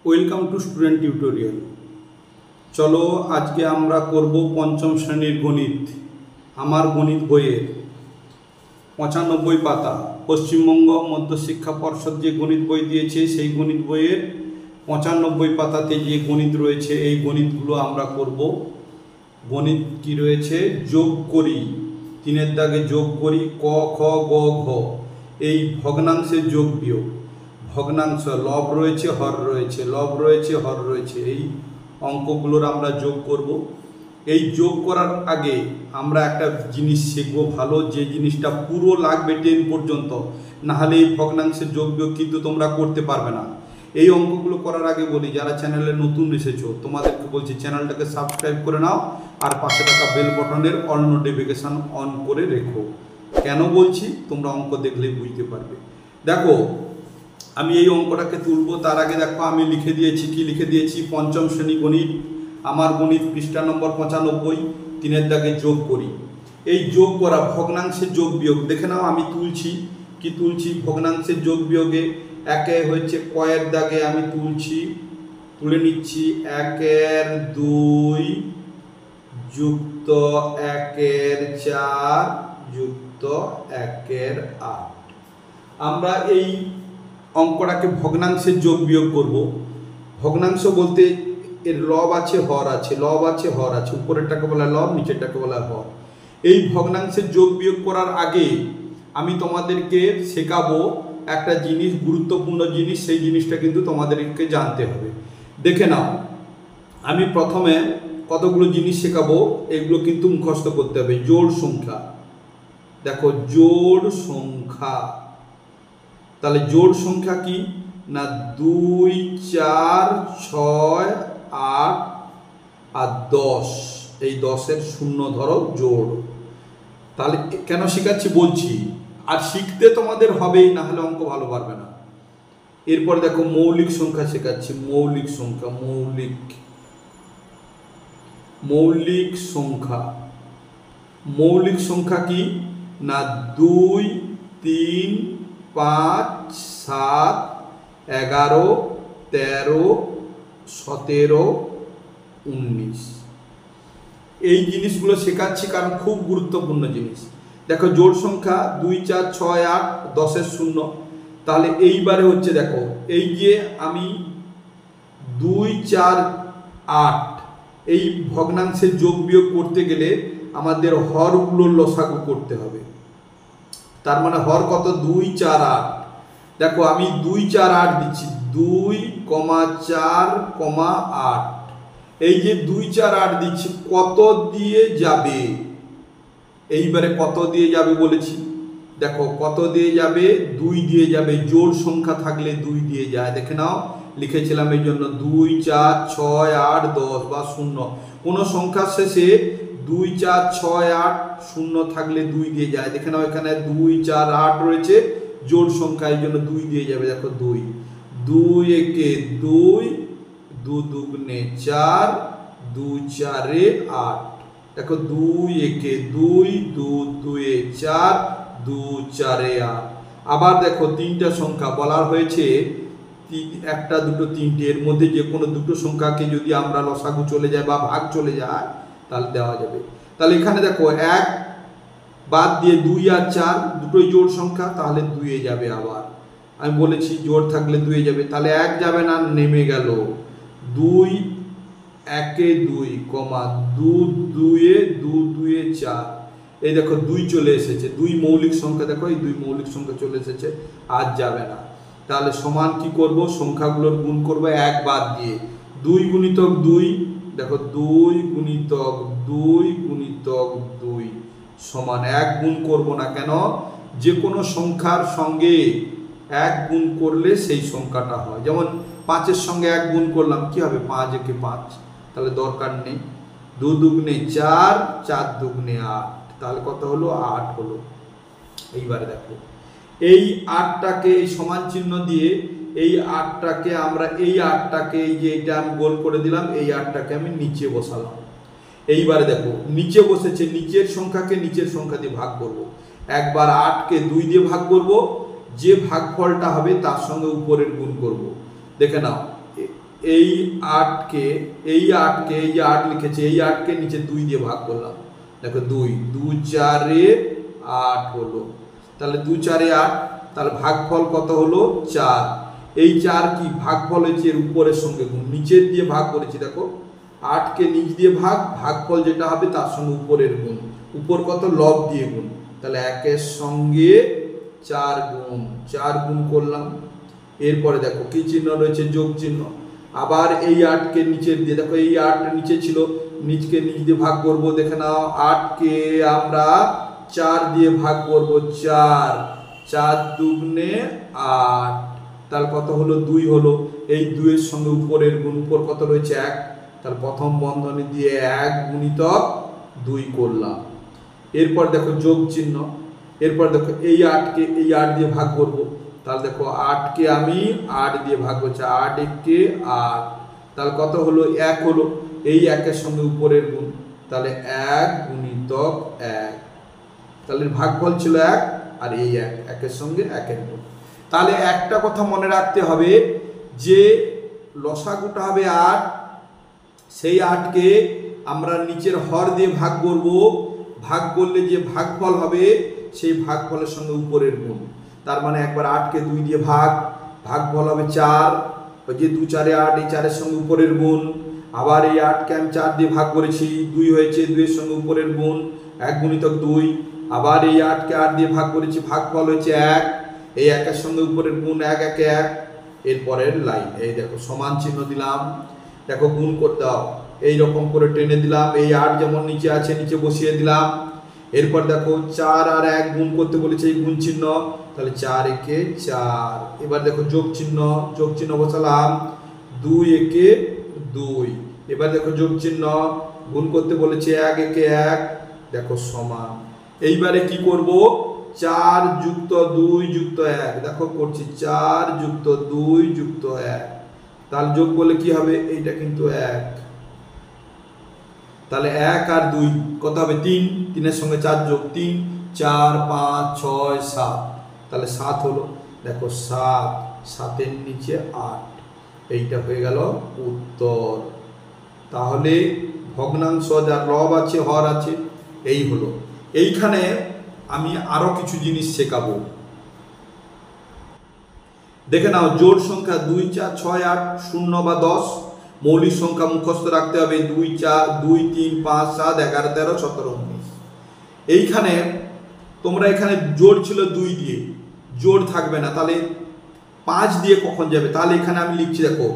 Welcome to student tutorial. চলো আজকে আমরা করব পঞ্চম শ্রেণীর গণিত। আমার গণিত বইয়ের 95 পাতা, পশ্চিমবঙ্গ মধ্যশিক্ষা পর্ষদ যে গণিত বই দিয়েছে সেই গণিত বইয়ের 95 পাতাতে যে গণিত রয়েছে এই গণিতগুলো আমরা করব। গণিত কি রয়েছে? যোগ করি, 3 দাগে যোগ করি, ক খ গ ঘ, এই ভগ্নাংশের যোগ বিয়োগ, ভগ্নাংশ লব রয়েছে হর রয়েছে, লব রয়েছে হর রয়েছে, এই অঙ্কগুলোর আমরা যোগ করব। এই যোগ করার আগে আমরা একটা জিনিস শিখবো ভালো, যে জিনিসটা পুরো লাগবে 10 পর্যন্ত, নাহলে এই ভগ্নাংশের যোগ বিয়োগ কিন্তু তোমরা করতে পারবে না। এই অঙ্কগুলো করার আগে বলি, যারা চ্যানেলে নতুন এসেছো তোমাদেরকে বলছি চ্যানেলটাকে সাবস্ক্রাইব করে নাও আর পাশে থাকা বেল বটনের অল নোটিফিকেশান অন করে রেখো। কেন বলছি তোমরা অঙ্ক দেখলেই বুঝতে পারবে। দেখো আমি এই অঙ্কটাকে তুলব, তার আগে দেখো আমি লিখে দিয়েছি, কি লিখে দিয়েছি? পঞ্চম শ্রেণী গণিত, আমার গণিত, পৃষ্ঠা নম্বর 95, 3 দাগে যোগ করি। এই যোগ করা ভগ্নাংশের যোগ বিয়োগ দেখে নাও, আমি তুলছি, কি তুলছি? ভগ্নাংশের যোগ বিয়োগে একে হচ্ছে কয়ের দাগে আমি তুলে নিচ্ছি 1 2 যুক্ত 1 4 যুক্ত 1 8। আমরা এই অঙ্কটাকে ভগ্নাংশের যোগ বিয়োগ করব। ভগ্নাংশ বলতে এর লব আছে হর আছে, লব আছে হর আছে, উপরেরটাকে বলা লব, নিচেরটাকে বলা হর। এই ভগ্নাংশের যোগ বিয়োগ করার আগে আমি তোমাদেরকে শেখাবো একটা জিনিস, গুরুত্বপূর্ণ জিনিস, সেই জিনিসটা কিন্তু তোমাদেরকে জানতে হবে। দেখে নাও, আমি প্রথমে কতগুলো জিনিস শেখাবো, এগুলো কিন্তু মুখস্থ করতে হবে। জোড় সংখ্যা, দেখো জোড় সংখ্যা, তাহলে জোড় সংখ্যা কি না 2 4 6 8 আর 10, এই 10-এর শূন্য ধরো জোড়। তাহলে কেন শেখাচ্ছি বলছি, আর শিখতে তোমাদের হবেই, না হলে অঙ্ক ভালো পারবে না। এরপর দেখো মৌলিক সংখ্যা শেখাচ্ছি, মৌলিক সংখ্যা, মৌলিক সংখ্যা, মৌলিক সংখ্যা কি না 2 3 5 7 11 13 17 19, এই জিনিসগুলো শেখাচ্ছি কারণ খুব গুরুত্বপূর্ণ জিনিস। দেখো জোড় সংখ্যা 2 4 6 8 10-এর শূন্য, তাহলে এইবারে হচ্ছে দেখো এই যে আমি 2 4 8 এই ভগ্নাংশের যোগ বিয়োগ করতে গেলে আমাদের হরগুলোর লসাগু করতে হবে। তার মানে হর কত? 2 4 8। দেখো আমি 2 4 8 দিচ্ছি, 2 4 8, এই যে 2 4 8 দিচ্ছি, কত দিয়ে যাবে? এইবারে কত দিয়ে যাবে বলেছি, দেখো কত দিয়ে যাবে? 2 দিয়ে যাবে। জোড় সংখ্যা থাকলে 2 দিয়ে যায়, দেখে নাও লিখেছিলাম এই জন্য 2 4 6 8 10 বা 0, কোনো সংখ্যার শেষে 2 4 6 8 শূন্য থাকলে 2 দিয়ে যায়। দেখে নাও এখানে 2 4 8 রয়েছে, জোড় সংখ্যা, এই জন্য 2 দিয়ে যাবে। দেখো 2 2 একে 2 2 দুগুণে 4 2 4 8, দেখো 2 একে 2 2 2 4 2 4 8। আবার দেখো 3টা সংখ্যা বলা হয়েছে, 1টা 2টো 3টে, এর মধ্যে যে কোনো দুটো সংখ্যাকে যদি আমরা লসাগু চলে যায় বা ভাগ চলে যায় তাহলে দেওয়া যাবে। তাহলে এখানে দেখো 1 বাদ দিয়ে 2 আর 4 দুটোই জোড় সংখ্যা, তাহলে 2 এ যাবে। আবার আমি বলেছি জোড় থাকলে 2 এ যাবে, তাহলে 1 যাবে না, নেমে গেল 2 1 এ 2 2 2 এ 2 2 এ 4, এই দেখো 2 চলে এসেছে, 2 মৌলিক সংখ্যা, দেখো এই 2 মৌলিক সংখ্যা চলে এসেছে, আর যাবে না। তাহলে সমান কি করব? সংখ্যাগুলোর গুণ করব 1 বাদ দিয়ে, 2 গুণিতক 2, দেখো 2 গুণিতক 2 গুণিতক 2 সমান 1 গুণ করব না, কেন? যে কোনো সংখ্যার সঙ্গে 1 গুণ করলে সেই সংখ্যাটা হয়। যেমন 5-এর সঙ্গে 1 গুণ করলাম, কি হবে? 5 একে 5, তাহলে দরকার নেই। 2 দুগুণে 4 4 দুগুণে 8, তাহলে কত হলো? 8 হলো। এইবারে দেখো এই 8টাকে এই সমান চিহ্ন দিয়ে এই 8টাকে আমরা এই 8টাকে, এই যে এটা আমি গোল করে দিলাম, এই 8টাকে আমি নিচে বসালাম। এইবারে দেখো নিচে বসেছে, নিচের সংখ্যাকে নিচের সংখ্যা দিয়ে ভাগ করব। একবার 8কে 2 দিয়ে ভাগ করব, যে ভাগফলটা হবে তার সঙ্গে উপরের গুণ করব। দেখে নাও এই 8কে এই 8 লিখেছে, এই 8কে নিচে 2 দিয়ে ভাগ করলাম। দেখো 2 2 4 8 হলো, তাহলে 2 4 8, তাহলে ভাগফল কত হলো 4। এই 4 কি ভাগফল হয়েছে এর উপরের সঙ্গে গুণ, নিচের দিয়ে ভাগ করেছি। দেখো 8কে নিচ দিয়ে ভাগফল যেটা হবে তার সঙ্গে উপরের গুণ, উপর কত লব দিয়ে গুণ, তাহলে 1 সঙ্গে 4 গুণ, 4 গুণ করলাম। এরপরে দেখো কি চিহ্ন রয়েছে, যোগ চিহ্ন। আবার এই 8কে নিচের দিয়ে, দেখো এই 8 নিচে ছিল, নিচকে নিচ দিয়ে ভাগ করব। দেখে নাও 8কে আমরা 4 দিয়ে ভাগ করব, 4 4 দুগুণে 8, তাহলে কত হলো 2 হলো। এই 2 এর সঙ্গে উপরের গুণ, উপর কত রয়েছে 1, তাহলে প্রথম বন্ধনী দিয়ে 1 গুণিতক 2 করলাম। এরপর দেখো যোগ চিহ্ন। এরপর দেখো এই 8কে এই 8 দিয়ে ভাগ করব, তাহলে দেখো 8কে আমি 8 দিয়ে ভাগ করছি, 8 1 8, তাহলে কত হলো 1 হলো। এই 1 এর সঙ্গে উপরের গুণ, তাহলে 1 গুণিতক 1, তাহলে ভাগফল ছিল 1 আর এই 1 এর সঙ্গে 1 এর গুণ। তাহলে একটা কথা মনে রাখতে হবে যে লসাগুটা হবে 8, সেই 8কে আমরা নিচের হর দিয়ে ভাগ করব, ভাগ করলে যে ভাগফল হবে সেই ভাগফলের সঙ্গে উপরের গুণ। তার মানে একবার 8কে 2 দিয়ে ভাগফল হবে 4, ওই যে 2 4 8, এই 4 এর সঙ্গে উপরের গুণ। আবার এই 8কে আমি 4 দিয়ে ভাগ করেছি, 2 হয়েছে, 2 এর সঙ্গে উপরের গুণ, 1 গুণিতক 2। আবার এই 8কে 8 দিয়ে ভাগ করেছি, ভাগফল হয়েছে 1, এই 1 এর সঙ্গে উপরের গুণ, 1 1 1। এরপরের লাইন এই দেখো সমান চিহ্ন দিলাম, দেখো গুণ করতে দাও, এই রকম করে টেনে দিলাম, এই 8 যেমন নিচে আছে নিচে বসিয়ে দিলাম। এরপর দেখো 4 আর 1 গুণ করতে বলেছে, এই গুণ চিহ্ন, তাহলে 4 1 4। এবার দেখো যোগ চিহ্ন বসালাম, 2 1 2। এবার দেখো যোগ চিহ্ন, গুণ করতে বলেছে 1 1 1, দেখো সমান। এইবারে কি করব, 4 যুক্ত 2 যুক্ত 1, দেখো করছি 4 যুক্ত 2 যুক্ত 1, তাহলে যোগ করলে কি হবে, এইটা কিন্তু 1, তাহলে 1 আর 2 কত হবে 3, 3 এর সঙ্গে 4 যোগ 3, 4 5 6 7, তাহলে 7 হলো। দেখো 7, 7 এর নিচে 8, এইটা হয়ে গেল উত্তর। তাহলে ভগ্নাংশ যার লব আছে হর আছে এই হলো। এইখানে আমি আরো কিছু জিনিস শেখাবো, দেখে নাও। জোড় সংখ্যা 2 4 6 8 0 বা 10, মৌলিক সংখ্যা মুখস্থ রাখতে হবে 2 4 2 3 5 7 11 13 17 19। এইখানে তোমরা এখানে জোড় ছিল 2 দিয়ে, জোড় থাকবে না, তাহলে 5 দিয়ে কখন যাবে, তাহলে এখানে আমি লিখছি দেখো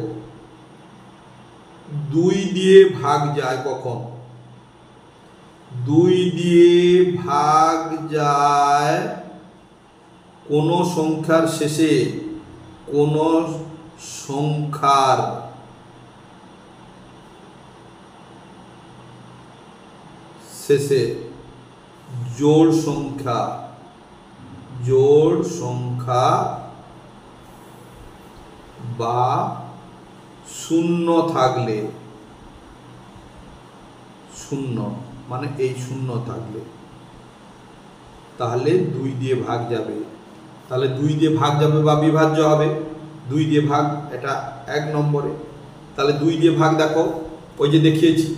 2 দিয়ে ভাগ যায় কখন, 2 দিয়ে ভাগ যায় কোন সংখ্যার শেষে, কোন সংখ্যার শেষে জোড় সংখ্যা বা শূন্য থাকলে, শূন্য মানে এই শূন্য থাকলে, তাহলে 2 দিয়ে ভাগ যাবে। তাহলে 2 দিয়ে ভাগ যাবে বা বিভাজ্য হবে, 2 দিয়ে ভাগ, এটা 1 নম্বরে। তাহলে 2 দিয়ে ভাগ দেখো ওই যে দেখিয়েছি।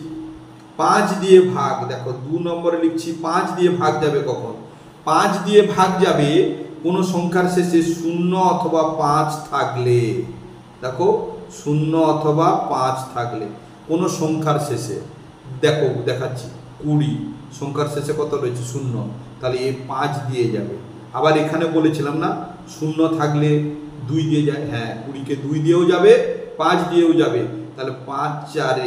5 দিয়ে ভাগ দেখো 2 নম্বরে লিখছি, 5 দিয়ে ভাগ যাবে কখন, 5 দিয়ে ভাগ যাবে কোন সংখ্যার শেষে 0 অথবা 5 থাকলে। দেখো 0 অথবা 5 থাকলে কোন সংখ্যার শেষে, দেখো দেখাচ্ছি 20, সংখ্যার শেষে কত রয়েছে 0, তাহলে এই 5 দিয়ে যাবে। আবার এখানে বলেছিলাম না 0 থাকলে 2 দিয়ে যায়, হ্যাঁ 20কে 2 দিয়েও যাবে 5 দিয়েও যাবে, তাহলে 5 4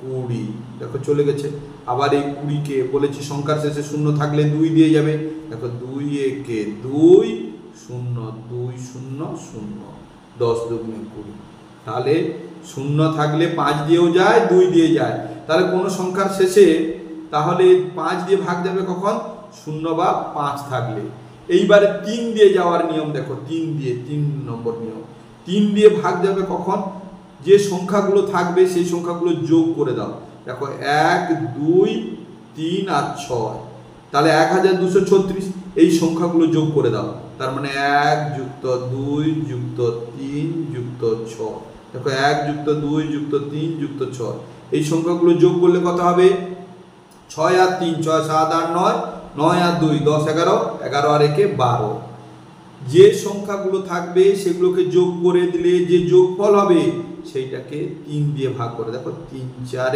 20, দেখো চলে গেছে। আবার এই 20কে বলেছি সংখ্যার শেষে 0 থাকলে 2 দিয়ে যাবে, দেখো 2 1 2 0 2 0 0, 10 2 20, তাহলে 0 থাকলে 5 দিয়েও যায় 2 দিয়ে যায়, তাহলে কোন সংখ্যার শেষে তাহলে 5 দিয়ে ভাগ যাবে কখন, 0 বা 5 থাকলে। এইবারে 3 দিয়ে যাওয়ার নিয়ম দেখো, 3 দিয়ে 3 নম্বর নিয়ম, 3 দিয়ে ভাগ যাবে কখন, যে সংখ্যাগুলো থাকবে সেই সংখ্যাগুলো যোগ করে দাও। দেখো 1 2 3 আর 6, তাহলে 1236, এই সংখ্যাগুলো যোগ করে দাও, তার মানে 1 যুক্ত 2 যুক্ত 3 যুক্ত 6, দেখো 1 যুক্ত 2 যুক্ত 3 যুক্ত 6, এই সংখ্যাগুলো যোগ করলে কত হবে? 6 আর 3, 6 7 আর 9, 9 আর 2 10 11, 11 আর 1 12। যে সংখ্যাগুলো থাকবে সেগুলোকে যোগ করে দিলে যে যোগফল হবে সেইটাকে 3 দিয়ে ভাগ করে, দেখো 3 4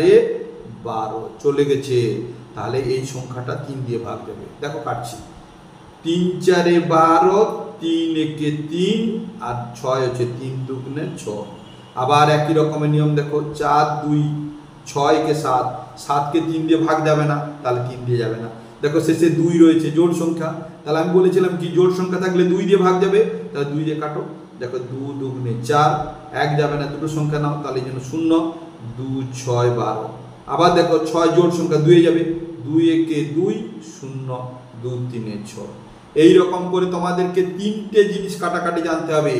12 চলে গেছে। তাহলে এই সংখ্যাটা 3 দিয়ে ভাগ যাবে। দেখো কাটছি, 3 4 12, 3 1 3 আর 6 হচ্ছে 3 2 6। আবার একই রকমের নিয়ম দেখো, 4 2 6 কে 7, 7 কে 3 দিয়ে ভাগ যাবে না, তাহলে 3 দিয়ে যাবে না। দেখো শেষে 2 রয়েছে, জোড় সংখ্যা, তাহলে আমি বলেছিলাম কি জোড় সংখ্যা থাকলে 2 দিয়ে ভাগ যাবে, তাহলে 2 দিয়ে কাটো। দেখো 2 2 4, 1 যাবে না, দুটো সংখ্যা নাও, তাহলে এই জন্য 0, 2 6 12। আবার দেখো 6 জোড় সংখ্যা 2 যাবে, 2 1 2 0, 2 3 6। এই রকম করে তোমাদেরকে 3টে জিনিস কাটাকাটি জানতে হবে।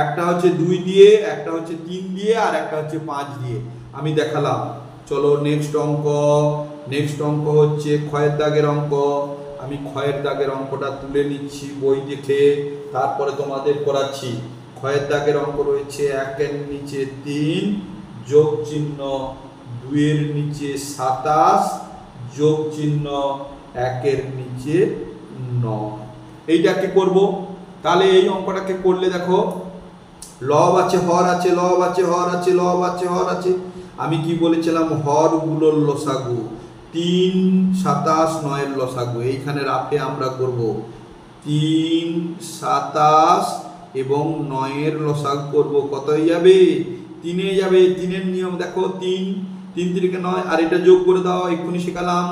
একটা হচ্ছে 2 দিয়ে, একটা হচ্ছে 3 দিয়ে, আর একটা হচ্ছে 5 দিয়ে। আমি দেখালাম। চলো নেক্সট অঙ্ক। নেক্সট অঙ্ক হচ্ছে ক্ষয়ের দাগের অঙ্ক। আমি ক্ষয়ের দাগের অঙ্কটা তুলে নিচ্ছি বই দেখে, তারপরে তোমাদের করাচ্ছি। ক্ষয়ের দাগের অঙ্ক রয়েছে 1 এর নিচে 3 যোগ চিহ্ন 2 এর নিচে 27 যোগ চিহ্ন 1 এর নিচে 9। এইটাকে করব। তাহলে এই অঙ্কটাকে করলে দেখো লব আছে, হর আছে, লব আছে, হর আছে, লব আছে, হর আছে। আমি কি বলেছিলাম? হরগুলোর লসাগু 3 27 9 এর লসাগু। এইখানে রাফে আমরা করব 3 27 এবং 9 এর লসাগু করব। কত হয়ে যাবে? 3 এ যাবে। 3 এর নিয়ম দেখো, 3 3 3 9, আর এটা যোগ করে দাও, এক্ষুনি শেখালাম।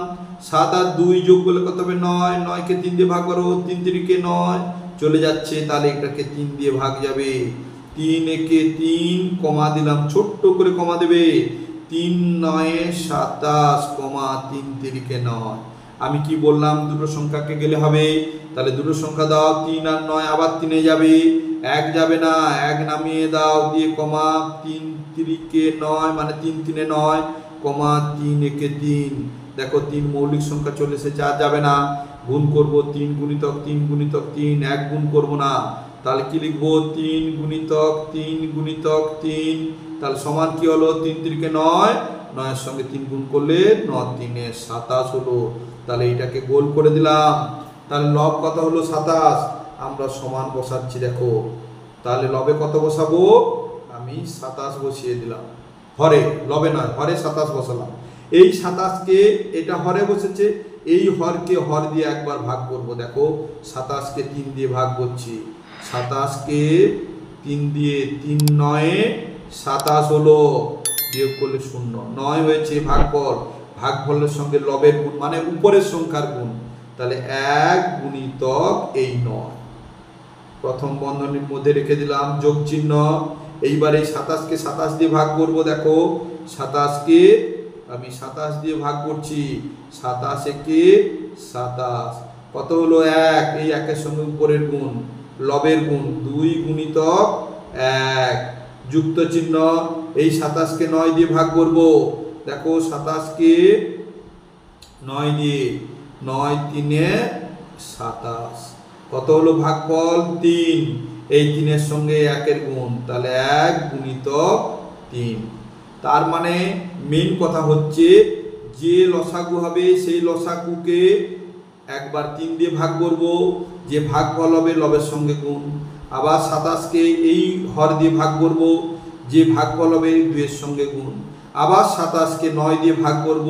7 আর 2 যোগ করলে কত হবে? 9, 9 কে 3 দিয়ে ভাগ করো, 3 3 9 চলে যাচ্ছে, তাহলে এটাকে 3 দিয়ে ভাগ যাবে। 3 1 3 কমা দিলাম, ছোট্ট করে কমা দেবে, 3 9 27 কমা 3 3 9। আমি কি বললাম? দুটো সংখ্যাকে গেলে হবে, তাহলে দুটো সংখ্যা দাও, 3 আর 9, আবার 3 এ যাবে, 1 যাবে না, 1 নামিয়ে দাও, দিয়ে কমা 3 3 9 মানে 3 3 9 কমা 3 1 3। দেখো 3 মৌলিক সংখ্যা চলে এসেছে, আর যাবে না। গুণ করব 3 গুণিতক 3 গুণিতক 3, 1 গুণ করব না, তাহলে কি লিখবো? 3 গুণিতক 3 গুণিতক 3, তাহলে সমান কি হলো? 3 3 9, 9 এর সঙ্গে 3 গুণ করলে 9 3 27 হলো। তাহলে এটাকে গোল করে দিলাম। তাহলে লব কত হলো? 27। আমরা সমান বসাচ্ছি দেখো, তাহলে লবে কত বসাবো? আমি 27 বসিয়ে দিলাম। হরে, লবে নয়, হরে 27 বসালাম। এই 27 কে, এটা হরে বসেছে, এই হরকে হর দিয়ে একবার ভাগ করব। দেখো 27 কে 3 দিয়ে ভাগ করছি, 27 কে 3 দিয়ে, 3 9 27 হলো, বিয়োগ করলে 0, 9 হয়েছে ভাগফল। ভাগফলের সঙ্গে লবের গুণ মানে উপরের সংখ্যার গুণ, তাহলে 1 গুণিতক এই 9 প্রথম বন্ধনীর মধ্যে রেখে দিলাম, যোগ চিহ্ন। এইবার এই 27 কে 27 দিয়ে ভাগ করব। দেখো 27 কে আমি 27 দিয়ে ভাগ করছি, 27 একে 27 কত হলো? 1, এই 1 এর সঙ্গে উপরের গুণ, লবের গুণ, 2 গুণিতক 1 যুক্ত চিহ্ন। এই 27 কে 9 দিয়ে ভাগ করব। দেখো 27 কে 9 দিয়ে, 9 3 27 কত হলো? ভাগফল 3, এই 3 এর সঙ্গে 1 এর গুণ, তাহলে 1 গুণিতক 3। তার মানে মেইন কথা হচ্ছে যে লসাগু হবে সেই লসাগুকে একবার 3 দিয়ে ভাগ করব, যে ভাগফল হবে লবের সঙ্গে গুণ। আবার 27 কে এই হর দিয়ে ভাগ করব, যে ভাগফল হবে 2 এর সঙ্গে গুণ। আবার 27 কে 9 দিয়ে ভাগ করব,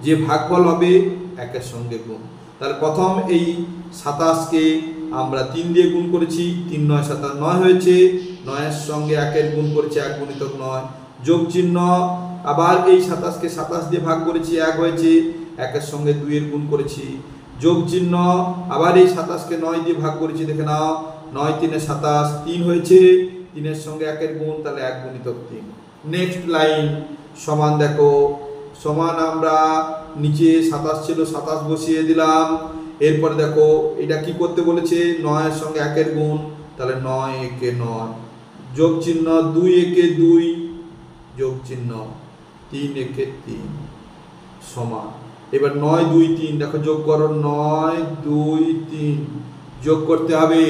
যে ভাগফল হবে 1 এর সঙ্গে গুণ। তাহলে প্রথম এই 27 কে আমরা 3 দিয়ে গুণ করেছি, 3 9 27 9 হয়েছে, 9 এর সঙ্গে 1 এর গুণ করেছি, 1 গুণিতক 9 যোগ চিহ্ন। আবার এই 27 কে 27 দিয়ে ভাগ করেছি, 1 হয়েছে, 1 এর সঙ্গে 2 এর গুণ করেছি, যোগ চিহ্ন। আবার এই 27 কে 9 দিয়ে ভাগ করেছি, দেখে নাও, 9 3 27 3 হয়েছে, 3 এর সঙ্গে 1 এর গুণ, তাহলে 1 গুণিতক 3। নেক্সট লাইন সমান, দেখো সমান আমরা নিচে 27 ছিল, 27 বসিয়ে দিলাম। এরপরে দেখো এটা কি করতে বলেছে? 9 এর সঙ্গে 1 এর গুণ, তাহলে 9 1 9 যোগ চিহ্ন, 2 1 2 যোগ চিহ্ন, 3 1 3 সমান। এবার 9 2 3 দেখো যোগ করো, 9 2 3 যোগ করতে হবে।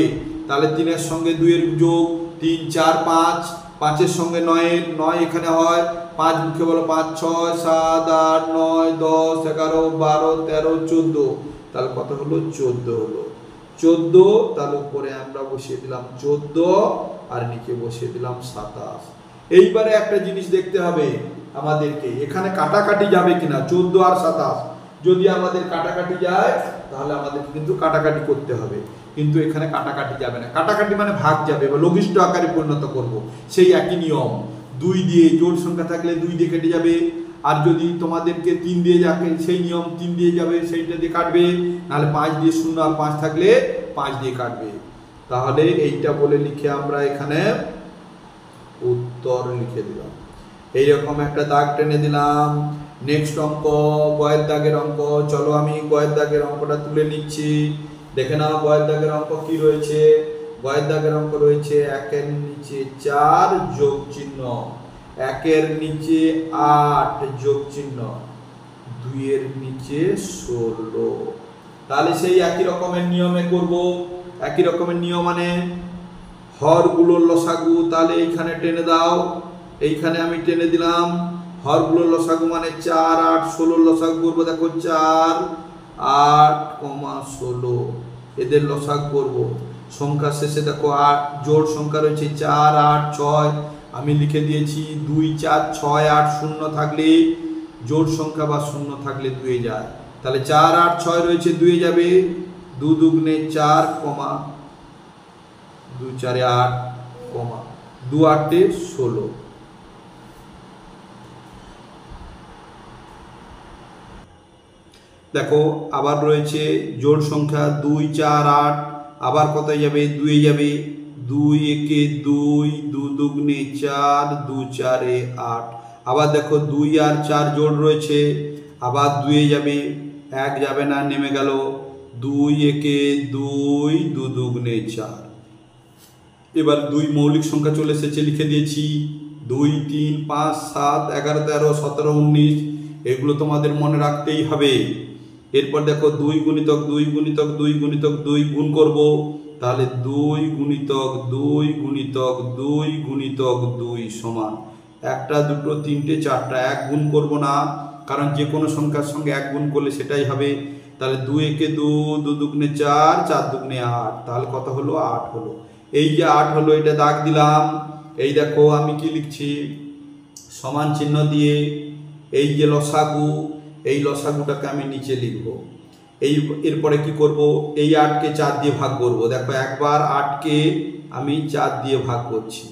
তাহলে 3 এর সঙ্গে 2 এর যোগ, 3 4 5 5-এর সঙ্গে 9 এখানে হয়, 5 মুখে বলো 5 6 7 8 9 10 11 12 13 14, তাহলে কত হলো 14 হলো। 14, তাহলে উপরে আমরা বসিয়ে দিলাম 14 আর নিচে বসিয়ে দিলাম 27। এইবারে একটা জিনিস দেখতে হবে আমাদেরকে, এখানে কাটাকাটি যাবে কিনা 14 আর 27। যদি আমাদের কাটাকাটি যায় তাহলে আমাদের কিন্তু কাটাকাটি করতে হবে, কিন্তু এখানে কাটাকাটি যাবে না। কাটাকাটি মানে ভাগ যাবে বা লঘিষ্ঠ আকারে পরিণত করব, সেই একই নিয়ম। 2 দিয়ে জোড় সংখ্যা থাকলে 2 দিয়ে কেটে যাবে, আর যদি তোমাদেরকে 3 দিয়ে যাবে সেই নিয়ম 3 দিয়ে যাবে, সেইটা দিয়ে কাটবে, নাহলে 5 দিয়ে 0 আর 5 থাকলে 5 দিয়ে কাটবে। তাহলে এইটা বলে লিখে আমরা এখানে উত্তর লিখে দিলাম। এইরকম একটা দাগ টেনে দিলাম। নেক্সট অঙ্ক, গয়ের দাগের অঙ্ক। চলো আমি গয়ের দাগের অঙ্কটা তুলে নিচ্ছি, দেখে নাও গয়ের দাগের অঙ্ক কি রয়েছে। গয়ের দাগের অঙ্ক রয়েছে 1-এর নিচে 4 যোগ চিহ্ন, 1-এর নিচে 8 যোগ চিহ্ন, 2-এর নিচে 16। তাহলে সেই একই রকমের নিয়মে করব। একই রকমের নিয়ম মানে হরগুলোর লসাগু, তাহলে এইখানে টেনে দাও, এইখানে আমি টেনে দিলাম। হরগুলোর লসাগু মানে 4 8 16 লসাগু করবো। দেখো 4 8, 16 এদের লসাগু করব। সংখ্যা শেষে দেখো 8 জোড় সংখ্যা রয়েছে 4 8 6, আমি লিখে দিয়েছি 2 4 6 8 0 থাকলে জোড় সংখ্যা বা 0 থাকলে 2 যায়, তাহলে 4 8 6 রয়েছে 2 যাবে, 2 দুগুণে 4, 2 4 8, 2 8 16। দেখো আবার রয়েছে জোড় সংখ্যা 2 4 8, আবার কত যাবে 2 যাবে, 2 1 2, 2 দুগুণে 4, 2 4 8। আবার দেখো 2 আর 4 জোড় রয়েছে, আবার 2 যাবে, 1 যাবে না, নেমে গেল, 2 1 2, 2 দুগুণে 4। এবার 2 মৌলিক সংখ্যা চলে এসেছে, লিখে দিয়েছি 2 3 5 7 11 13 17 19, এগুলো তোমাদের মনে রাখতেই হবে। এরপর দেখো 2 গুণিতক 2 গুণিতক 2 গুণিতক 2 গুণ করব, তাহলে 2 গুণিতক 2 গুণিতক 2 গুণিতক 2 সমান 1টা 2টো 3টে 4টা, 1 গুণ করব না, কারণ যে কোনো সংখ্যার সঙ্গে 1 গুণ করলে সেটাই হবে। তাহলে 2 1 2, 2 দুগুণে 4, 4 দুগুণে 8, তাহলে কত হলো 8 হলো। এই যে 8 হলো, এটা দাগ দিলাম। এই দেখো আমি কি লিখছি, সমান চিহ্ন দিয়ে এই যে লসাগু, এই লসাগুটাকে আমি নিচে লিখব। এরপরে কি করব, এই 8কে 4 দিয়ে ভাগ করব। দেখো একবার 8কে আমি 4 দিয়ে ভাগ করছি,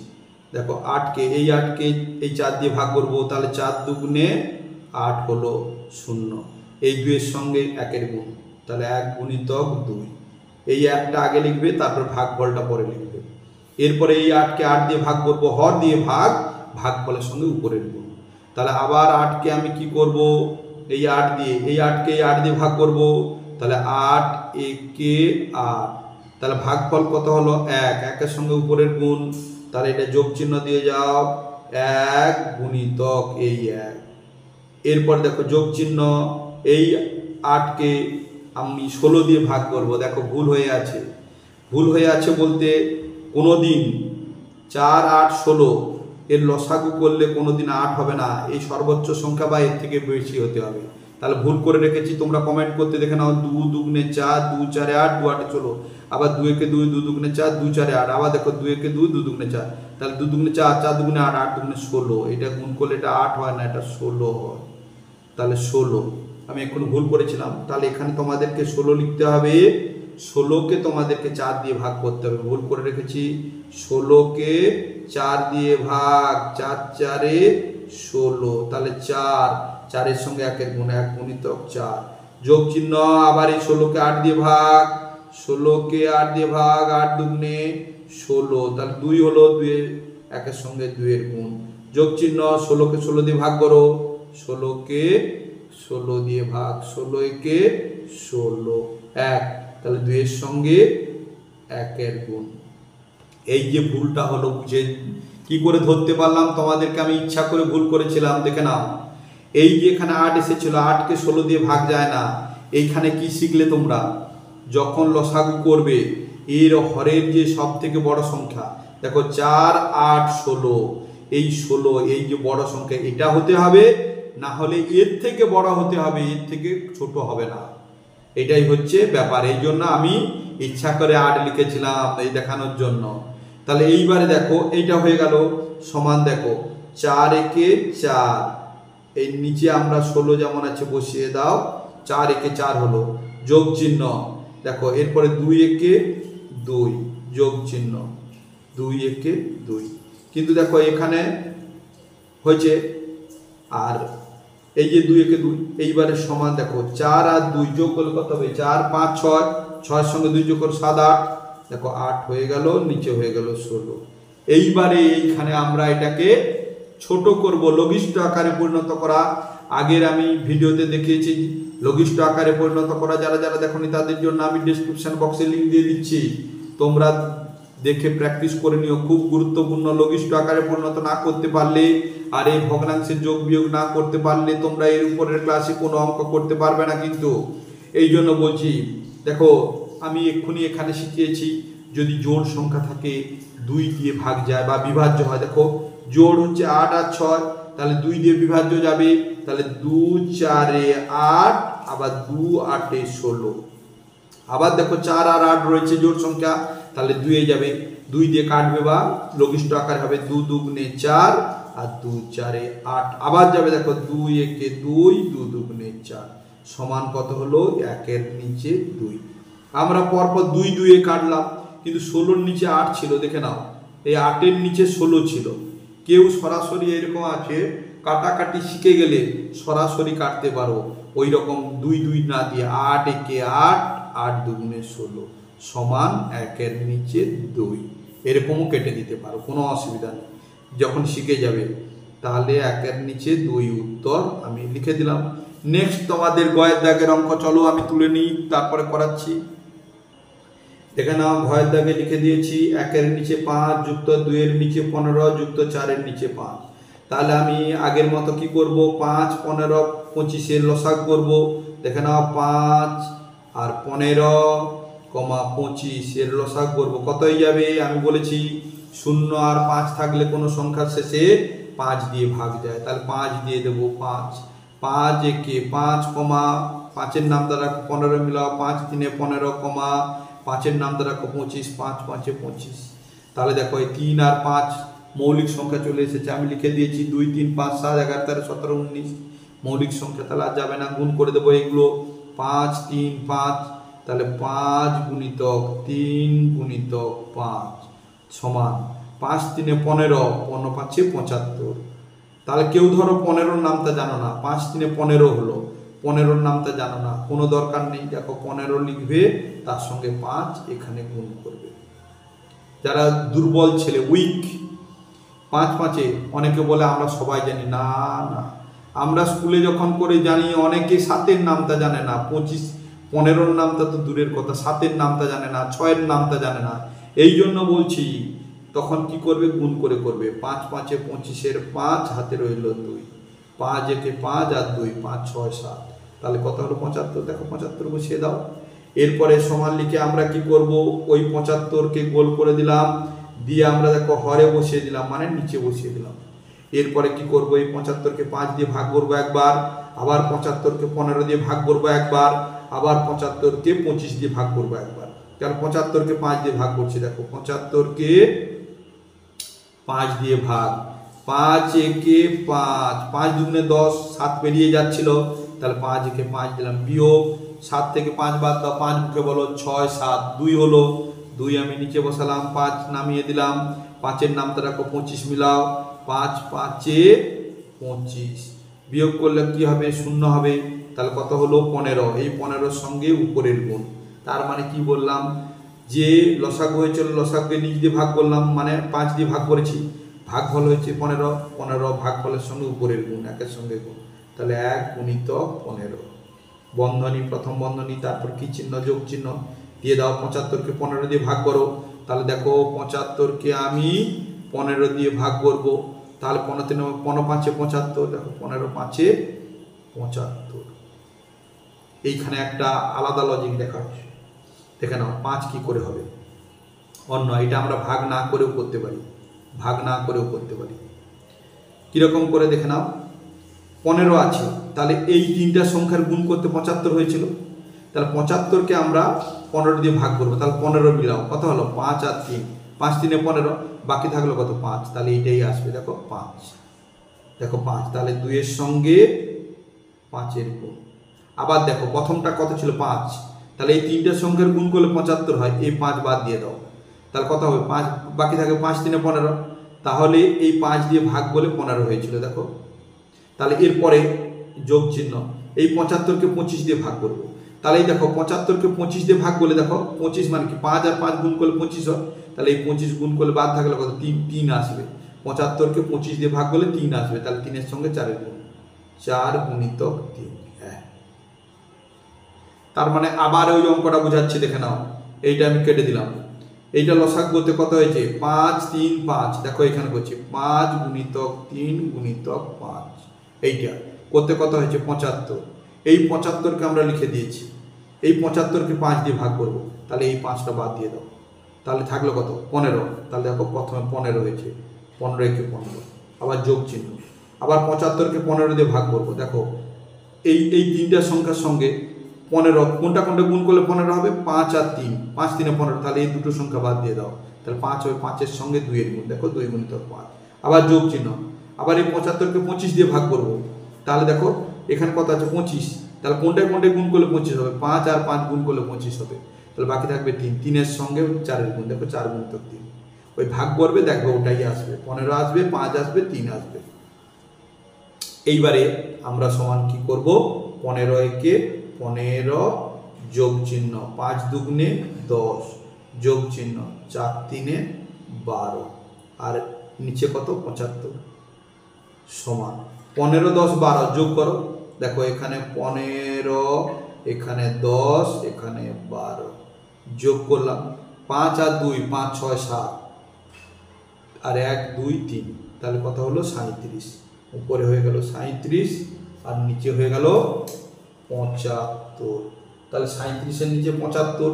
দেখো 8কে এই 4 দিয়ে ভাগ করব, তাহলে 4 দুগুণে 8 হলো 0, এই 2 এর সঙ্গে 1-এর গুণ, তাহলে 1 গুণিতক 2, এই 1টা আগে লিখবে, তারপর ভাগফলটা পরে লিখবে। এরপরে এই 8কে 8 দিয়ে ভাগ করব, হর দিয়ে ভাগ, ভাগফলের সঙ্গে উপরের গুণ। তাহলে আবার 8কে আমি কি করব, এই 8 দিয়ে এই 8কে 8 দিয়ে ভাগ করব, তাহলে 8 1 8, তাহলে ভাগফল কত হলো 1, 1-এর সঙ্গে উপরের গুণ, তাহলে এটা যোগ চিহ্ন দিয়ে যাও, 1 গুণিতক এই 1। এরপর দেখো যোগ চিহ্ন, এই 8কে আমি 16 দিয়ে ভাগ করব। দেখো ভুল হয়ে আছে, ভুল হয়ে আছে বলতে কোনোদিন 4 8 16 এর লসাগু করলে কোনোদিন 8 হবে না, এই সর্বোচ্চ সংখ্যা বা এর থেকে বেশি হতে হবে। তাহলে ভুল করে রেখেছি, তোমরা কমেন্ট করতে দেখে নাও। 2 দুগুণে 4, 2 4 8, 2 8 16, আবার 2 1 2, 2 দুগুণে 4, 2 4 8, আবার দেখো 2 1 2, 2 দুগুণে 4, তাহলে 2 দুগুণে 4, 4 দুগুণে 8, 8 দুগুণে 16, এটা গুণ করলে এটা 8 হয় না, এটা 16 হয়। তাহলে 16 আমি এখন ভুল করেছিলাম, তাহলে এখানে তোমাদেরকে 16 লিখতে হবে, 16কে তোমাদেরকে 4 দিয়ে ভাগ করতে হবে, ভুল করে রেখেছি। 16কে 4 দিয়ে ভাগ, 4 4 16, তাহলে 4, 4-এর সঙ্গে 1-এর গুণ, 1 গুণিতক 4, যোগ চিহ্ন, আবার এই 16কে 8 দিয়ে ভাগ, 16কে 8 দিয়ে ভাগ, 8 দুগুণে 16, তাহলে 2 হলো, 2 1-এর সঙ্গে 2-এর গুণ, যোগ চিহ্ন, 16কে 16 দিয়ে ভাগ করো, 16কে 16 দিয়ে ভাগ, 16 একে 16, 1, তাহলে 2-এর সঙ্গে 1-এর গুণ। এই যে ভুলটা হলো, বুঝে কি করে ধরতে পারলাম তোমাদেরকে, আমি ইচ্ছা করে ভুল করেছিলাম, দেখে নাও। এই যে এখানে 8 এসেছিল, 8কে 16 দিয়ে ভাগ যায় না। এইখানে কি শিখলে তোমরা, যখন লসাগু করবে এর হরের যে সব থেকে বড় সংখ্যা দেখো 4 8 16, এই 16 এই যে বড় সংখ্যা এটা হতে হবে, না হলে এর থেকে বড় হতে হবে, এর থেকে ছোট হবে না। এটাই হচ্ছে ব্যাপার। এই জন্য আমি ইচ্ছা করে 8 লিখেছিলাম এই দেখানোর জন্য। তাহলে এইবারে দেখো এইটা হয়ে গেল সমান, দেখো 4 একে 4, এই নিচে আমরা 16 যেমন আছে বসিয়ে দাও, 4 একে 4 হলো, যোগ চিহ্ন। দেখো এরপরে 2 একে 2, যোগ চিহ্ন, 2 একে 2। কিন্তু দেখো এখানে হয়েছে, আর এই যে 2 একে 2, এইবারে সমান দেখো 4 আর 2 যোগ করলে কত হবে, 4 5 6, 6 এর সঙ্গে 2 যোগ করে 7 8, দেখো 8 হয়ে গেল, নিচে হয়ে গেল 16। এইবারে এইখানে আমরা এটাকে ছোট করব, লঘিষ্ঠ আকারে পরিণত করা। আগের আমি ভিডিওতে দেখিয়েছি লঘিষ্ঠ আকারে পরিণত করা, যারা যারা দেখোনি তাদের জন্য আমি ডেসক্রিপশন বক্সে লিংক দিয়ে দিচ্ছি, তোমরা দেখে প্র্যাকটিস করে নিও। খুব গুরুত্বপূর্ণ, লঘিষ্ঠ আকারে পরিণত না করতে পারলে আর এই ভগ্নাংশের যোগ বিয়োগ না করতে পারলে তোমরা এর উপরের ক্লাসে কোনো অঙ্ক করতে পারবে না কিন্তু। এই জন্য বলছি, দেখো আমি এক্ষুনি এখানে শিখিয়েছি যদি জোড় সংখ্যা থাকে 2 দিয়ে ভাগ যায় বা বিভাজ্য হয়। দেখো জোড় হচ্ছে 8 আর 6, তাহলে 2 দিয়ে বিভাজ্য যাবে, তাহলে 2 4 এ 8, আবার 2 8 এ 16। আবার দেখো 4 আর 8 রয়েছে জোড় সংখ্যা, তাহলে 2 এ যাবে, 2 দিয়ে কাটবে বা লঘিষ্ঠ আকার হবে, 2 দুগুণে 4 আর 2 4 এ 8। আবার যাবে, দেখো 2 একে 2, 2 দুগুণে 4 সমান কত হলো, 1 এর নিচে 2। আমরা পরপর 2 2 এ কাটলাম, কিন্তু 16 এর নিচে 8 ছিল, দেখে নাও এই 8 এর নিচে 16 ছিল। কেউ সরাসরি এরকম আছে কাটাকাটি শিখে গেলে সরাসরি কাটতে পারো, ওই রকম 2 2 না দিয়ে 8 একে 8, 8 দুগুণে 16 সমান 1 এর নিচে 2, এরকমও কেটে দিতে পারো, কোনো অসুবিধা নেই যখন শিখে যাবে। তাহলে 1 এর নিচে 2 উত্তর আমি লিখে দিলাম। নেক্সট তোমাদের গয়ের দাগের অঙ্ক, চলো আমি তুলে নিই তারপরে করাচ্ছি। দেখে নাও, ঘয়ের দাগে লিখে দিয়েছি 1 এর নিচে 5 যুক্ত 2 এর নিচে 15 যুক্ত 4 এর নিচে 5। তাহলে আমি আগের মতো কি করব, 5 15 25 এর লসাগ করব। দেখে নাও 5 আর 15 25 এর লসাগ করব, কত হয়ে যাবে, আমি বলেছি 0 আর 5 থাকলে কোনো সংখ্যার শেষে 5 দিয়ে ভাগ যায়, তাহলে 5 দিয়ে দেবো 5। 5 একে 5, 5 এর নাম দ্বারা 15 মিলাও, 5 3 15, 5 এর নাম দ্বারা 25, 5 5 25। তাহলে দেখো এই 3 আর 5 মৌলিক সংখ্যা চলে এসেছে, আমি লিখে দিয়েছি 2 3 5 7 11 13 17 19 মৌলিক সংখ্যা। তাহলে আর যাবে না, গুণ করে দেবো এগুলো, 5 3 5, তাহলে 5 গুণিতক 3 গুণিতক 5 সমান 5 3 15, 15 5 75। তাহলে কেউ ধরো 15-র নামটা জানো না, 5 3 15 হলো, 15-র নামটা জানো না, কোনো দরকার নেই, দেখো 15 লিখবে, তার সঙ্গে 5 এখানে গুণ করবে। যারা দুর্বল ছেলে, উইক, 5 5 অনেকে বলে আমরা সবাই জানি, না না, আমরা স্কুলে যখন করে জানি, অনেকে 7-এর নামটা জানে না, 25 15-র নামটা তো দূরের কথা, 7-এর নামটা জানে না, 6-এর নামটা জানে না। এই জন্য বলছি তখন কি করবে, গুণ করে করবে, 5 5 25 এর 5 হাতে রইল 2, 5 একে 5 আর 2 5 6 7, তাহলে কত হলো 75। দেখো 75 বসিয়ে দাও। এরপরে সমান লিখে আমরা কি করব, ওই 75কে গোল করে দিলাম, দিয়ে আমরা দেখো হরে বসিয়ে দিলাম, মানে নিচে বসিয়ে দিলাম। এরপরে কি করব, এই 75কে 5 দিয়ে ভাগ করব একবার, আবার 75কে 15 দিয়ে ভাগ করব একবার, আবার 75কে 25 দিয়ে ভাগ করব একবার। কারণ 75কে 5 দিয়ে ভাগ করছি, দেখো 75কে 5 দিয়ে ভাগ, 5 একে 5, 5 দুগুণে 10, 7 পেরিয়ে যাচ্ছিল, তাহলে 5 একে 5 দিলাম, বিয়োগ 7 থেকে 5 বাদ দাও, 5 মুখে বলো 6 7, 2 হলো, 2 আমি নিচে বসালাম, 5 নামিয়ে দিলাম, 5-এর নামটা রাখো, 25 মিলাও, 5 5 এ 25, বিয়োগ করলে কি হবে, 0 হবে, তাহলে কত হলো 15। এই 15-র সঙ্গে উপরের গুণ, তার মানে কি বললাম, যে লসাগু হয়েছিল লসাগুকে নিচ দিয়ে ভাগ করলাম, মানে 5 দিয়ে ভাগ করেছি, ভাগফল হয়েছে 15, 15 ভাগফলের সঙ্গে উপরের গুণ, একের সঙ্গে গুণ, তাহলে 1 গুণিতক 15, বন্ধনী প্রথম বন্ধনী, তারপর কি চিহ্ন, যোগ চিহ্ন দিয়ে দাও। 75কে 15 দিয়ে ভাগ করো, তাহলে দেখো 75কে আমি 15 দিয়ে ভাগ করব, তাহলে 15 5 এ 75, দেখো 15 5 এ 75। এইখানে একটা আলাদা লজিক দেখা হচ্ছে, দেখে নাও 5 কি করে হবে, অন্য, এটা আমরা ভাগ না করেও করতে পারি, ভাগ না করেও করতে পারি। কীরকম করে দেখে নাও, 15 আছে, তাহলে এই তিনটা সংখ্যার গুণ করতে 75 হয়েছিল, তাহলে 75কে আমরা 15 দিয়ে ভাগ করবো, তাহলে 15 মিলাও, কত হলো 5 আর 3, 5 3 15, বাকি থাকলো কত 5, তাহলে এইটাই আসবে, দেখো 5, দেখো 5, তাহলে 2 এর সঙ্গে 5 এর গুণ। আবার দেখো প্রথমটা কত ছিল 5, তাহলে এই তিনটা সংখ্যার গুণ করলে 75 হয়, এই 5 বাদ দিয়ে দাও, তাহলে কত হবে 5, বাকি থাকে 5 3 15, তাহলে এই 5 দিয়ে ভাগ বলে 15 হয়েছিল, দেখো। তাহলে এরপরে যোগ চিহ্ন, এই 75কে 25 দিয়ে ভাগ করবো, তাহলে এই দেখো 75কে 25 দিয়ে ভাগ করলে দেখো 25 মানে কি 5 আর 5 গুণ করলে 25 হয়, তাহলে এই 25 গুণ করলে বাদ থাকলে কত 3 আসবে, 75কে 25 দিয়ে ভাগ করলে 3 আসবে, তাহলে 3 এর সঙ্গে 4 এর গুণ, 4 গুণিতক 3। হ্যাঁ, তার মানে আবার ওই অঙ্কটা বোঝাচ্ছি, দেখে নাও, এইটা আমি কেটে দিলাম, এইটা লসাগু করতে কত হয়েছে 5 3 5, দেখো এখানে করছি 5 গুণিতক 3 গুণিতক 5, এইটা করতে কত হয়েছে 75, এই 75কে আমরা লিখে দিয়েছি, এই 75কে 5 দিয়ে ভাগ করব, তাহলে এই 5টা বাদ দিয়ে দাও, তাহলে থাকলো কত 15, তাহলে দেখো প্রথমে 15 হয়েছে, 15 কে 15, আবার যোগ চিহ্ন, আবার 75কে 15 দিয়ে ভাগ করব, দেখো এই তিনটা সংখ্যার সঙ্গে 15 কোনটা কোনটা গুণ করলে 15 হবে, 5 আর 3, 5 3 15, তাহলে এই দুটো সংখ্যা বাদ দিয়ে দাও, তাহলে 5 হবে, 5 এর সঙ্গে 2 এর গুণ, দেখো 2 গুণিতক 5, আবার যোগ চিহ্ন, আবার এই 75কে 25 দিয়ে ভাগ করব, তাহলে দেখো এখানে কত আছে 25, তাহলে কোনটায় কোনটায় গুণ করলে 25 হবে, 5 আর 5 গুণ করলে 25 হবে, তাহলে বাকি থাকবে 3, 3 এর সঙ্গে 4 এর গুণ, দেখো 4 গুণিতক 3, ওই ভাগ করবে দেখবে ওটাই আসবে, 15 আসবে, 5 আসবে, 3 আসবে। এইবারে আমরা সমান কি করব, 15কে 15 যোগ চিহ্ন, 5 দুগুণে 10 যোগ চিহ্ন, 4 3 12, আর নিচে কত 75 সমান 15 10 12 যোগ করো, দেখো এখানে 15, এখানে 10, এখানে 12, যোগ করলাম 5 আর 2 5 6 7, আর 1 2 3, তাহলে কত হলো 37, উপরে হয়ে গেল 37 আর নিচে হয়ে গেল 75, তাহলে 37 এর নিচে 75,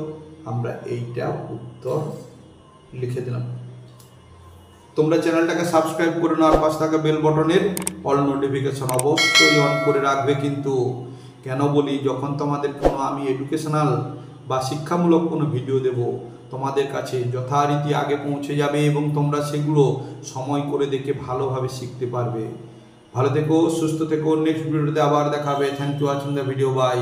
আমরা এইটা উত্তর লিখে দিলাম। তোমরা চ্যানেলটাকে সাবস্ক্রাইব করে নাও, আর পাশে থাকা বেল বটনের অল নোটিফিকেশন অবশ্যই অন করে রাখবে, কিন্তু কেন বলি, যখন তোমাদের কোনো আমি এডুকেশনাল বা শিক্ষামূলক কোনো ভিডিও দেব, তোমাদের কাছে যথারীতি আগে পৌঁছে যাবে এবং তোমরা সেগুলো সময় করে দেখে ভালোভাবে শিখতে পারবে। ভালো থেকো, সুস্থ থেকো, নেক্সট ভিডিওতে আবার দেখাবে। Thank you watching the video, by.